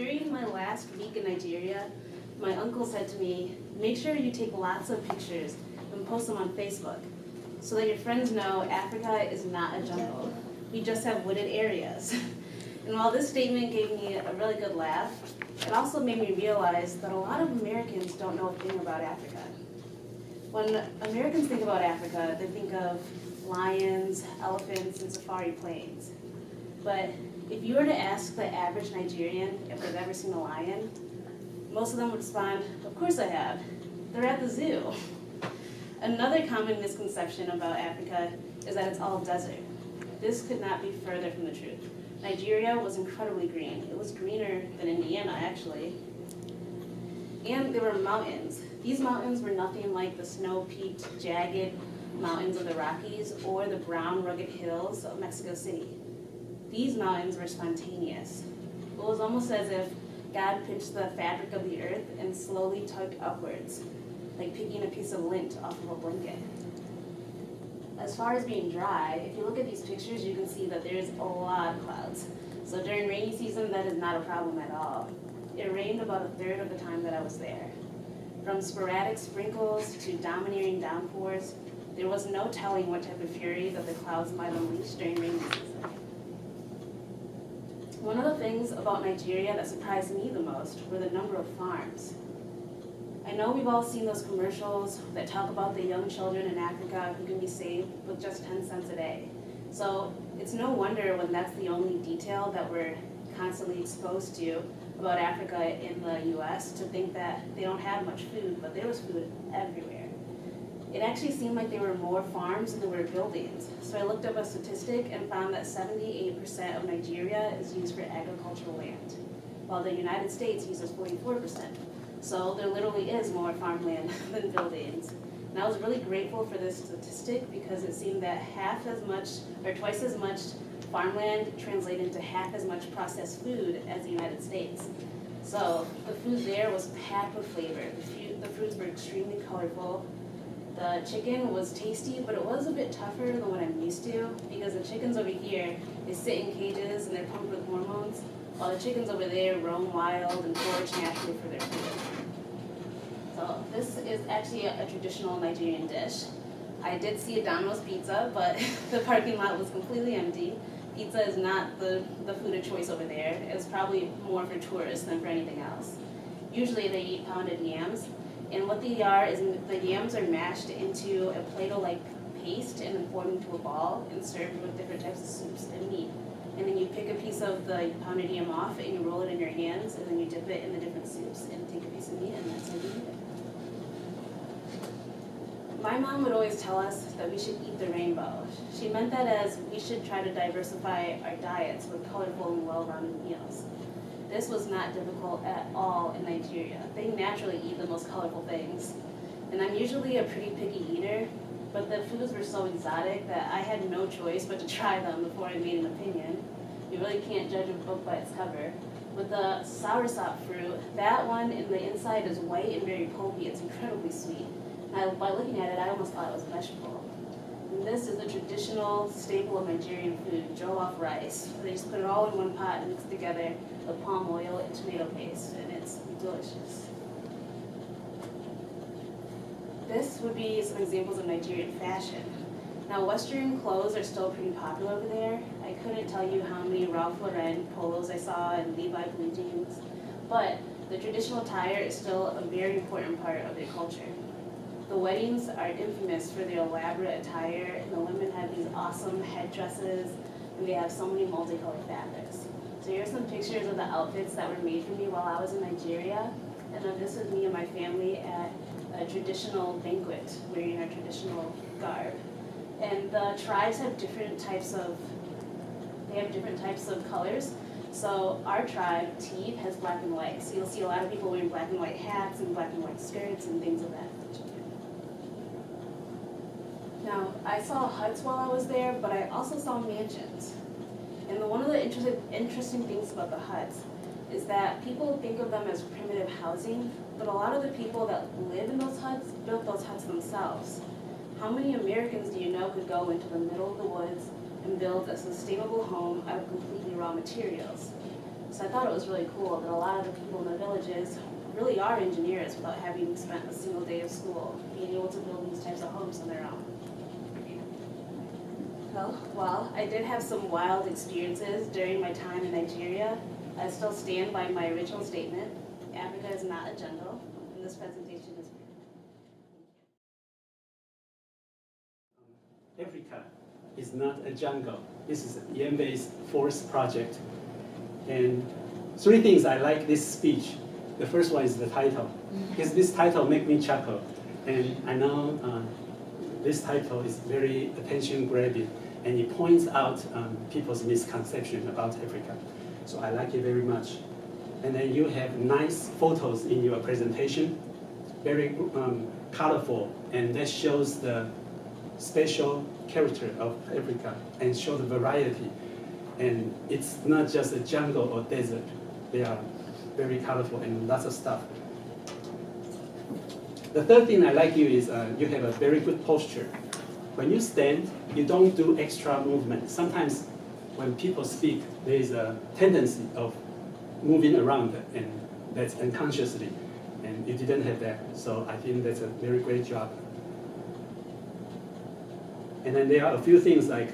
During my last week in Nigeria, my uncle said to me, make sure you take lots of pictures and post them on Facebook so that your friends know Africa is not a jungle. We just have wooded areas. And while this statement gave me a really good laugh, it also made me realize that a lot of Americans don't know a thing about Africa. When Americans think about Africa, they think of lions, elephants, and safari plains. But if you were to ask the average Nigerian if they've ever seen a lion, most of them would respond, of course I have. They're at the zoo. Another common misconception about Africa is that it's all desert. This could not be further from the truth. Nigeria was incredibly green. It was greener than Indiana, actually. And there were mountains. These mountains were nothing like the snow-peaked, jagged mountains of the Rockies or the brown, rugged hills of Mexico City. These mountains were spontaneous. It was almost as if God pinched the fabric of the earth and slowly tugged upwards, like picking a piece of lint off of a blanket. As far as being dry, if you look at these pictures, you can see that there's a lot of clouds. So during rainy season, that is not a problem at all. It rained about a third of the time that I was there. From sporadic sprinkles to domineering downpours, there was no telling what type of fury that the clouds might unleash during rainy season. One of the things about Nigeria that surprised me the most were the number of farms. I know we've all seen those commercials that talk about the young children in Africa who can be saved with just 10 cents a day. So it's no wonder when that's the only detail that we're constantly exposed to about Africa in the US to think that they don't have much food, but there was food everywhere. It actually seemed like there were more farms than there were buildings. So I looked up a statistic and found that 78% of Nigeria is used for agricultural land, while the United States uses 44%. So there literally is more farmland than buildings. And I was really grateful for this statistic because it seemed that half as much, or twice as much farmland translated into half as much processed food as the United States. So the food there was packed with flavor. The fruits were extremely colorful. The chicken was tasty, but it was a bit tougher than what I'm used to because the chickens over here, they sit in cages and they're pumped with hormones, while the chickens over there roam wild and forage naturally for their food. So this is actually a traditional Nigerian dish. I did see a Domino's pizza, but the parking lot was completely empty. Pizza is not the food of choice over there. It's probably more for tourists than for anything else. Usually they eat pounded yams, and what they are is the yams are mashed into a Play-Doh-like paste and then formed into a ball and served with different types of soups and meat. And then you pick a piece of the pounded yam off and you roll it in your hands and then you dip it in the different soups and take a piece of meat and that's how you eat it. My mom would always tell us that we should eat the rainbow. She meant that as we should try to diversify our diets with colorful and well-rounded meals. This was not difficult at all in Nigeria. They naturally eat the most colorful things. And I'm usually a pretty picky eater, but the foods were so exotic that I had no choice but to try them before I made an opinion. You really can't judge a book by its cover. With the soursop fruit, that one in the inside is white and very pulpy. It's incredibly sweet. By looking at it, I almost thought it was vegetable. And this is a traditional staple of Nigerian food, jollof rice. They just put it all in one pot and mix it together with palm oil and tomato paste, and it's delicious. This would be some examples of Nigerian fashion. Now, Western clothes are still pretty popular over there. I couldn't tell you how many Ralph Lauren polos I saw and Levi blue jeans, but the traditional attire is still a very important part of their culture. The weddings are infamous for their elaborate attire, and the women have these awesome headdresses, and they have so many multicolored fabrics. So here are some pictures of the outfits that were made for me while I was in Nigeria, and then this is me and my family at a traditional banquet, wearing our traditional garb. And the tribes have different types of colors. So our tribe, Teeb, has black and white. So you'll see a lot of people wearing black and white hats and black and white skirts and things of that nature. Now, I saw huts while I was there, but I also saw mansions. And one of the interesting things about the huts is that people think of them as primitive housing, but a lot of the people that live in those huts built those huts themselves. How many Americans do you know could go into the middle of the woods and build a sustainable home out of completely raw materials? So I thought it was really cool that a lot of the people in the villages really are engineers without having spent a single day of school, being able to build these types of homes on their own. Well, I did have some wild experiences during my time in Nigeria. I still stand by my original statement. Africa is not a jungle, and this presentation is Africa is not a jungle. This is Iember's fourth project. And three things I like this speech. The first one is the title, because this title makes me chuckle. And I know this title is very attention-grabbing, and it points out people's misconception about Africa. So I like it very much. And then you have nice photos in your presentation, very colorful, and that shows the special character of Africa and show the variety. And it's not just a jungle or desert. They are very colorful and lots of stuff. The third thing I like you is you have a very good posture. When you stand, you don't do extra movement. Sometimes when people speak, there is a tendency of moving around, and that's unconsciously. And you didn't have that, so I think that's a very great job. And then there are a few things like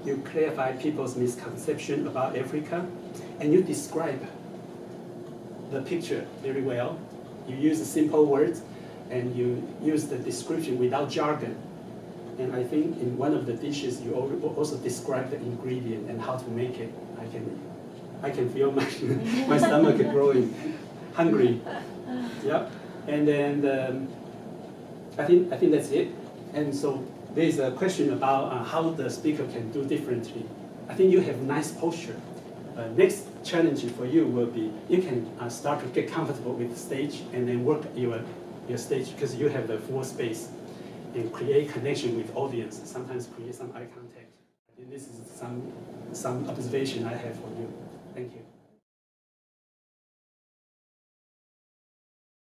you clarify people's misconception about Africa, and you describe the picture very well. You use simple words, and you use the description without jargon. And I think in one of the dishes, you also describe the ingredient and how to make it. I can feel my stomach growing hungry. Yeah. And then I think that's it. And so there's a question about how the speaker can do differently. I think you have nice posture. Next challenge for you will be you can start to get comfortable with the stage and then work your stage because you have the full space and create connection with audience. Sometimes create some eye contact. I think this is some observation I have for you. Thank you.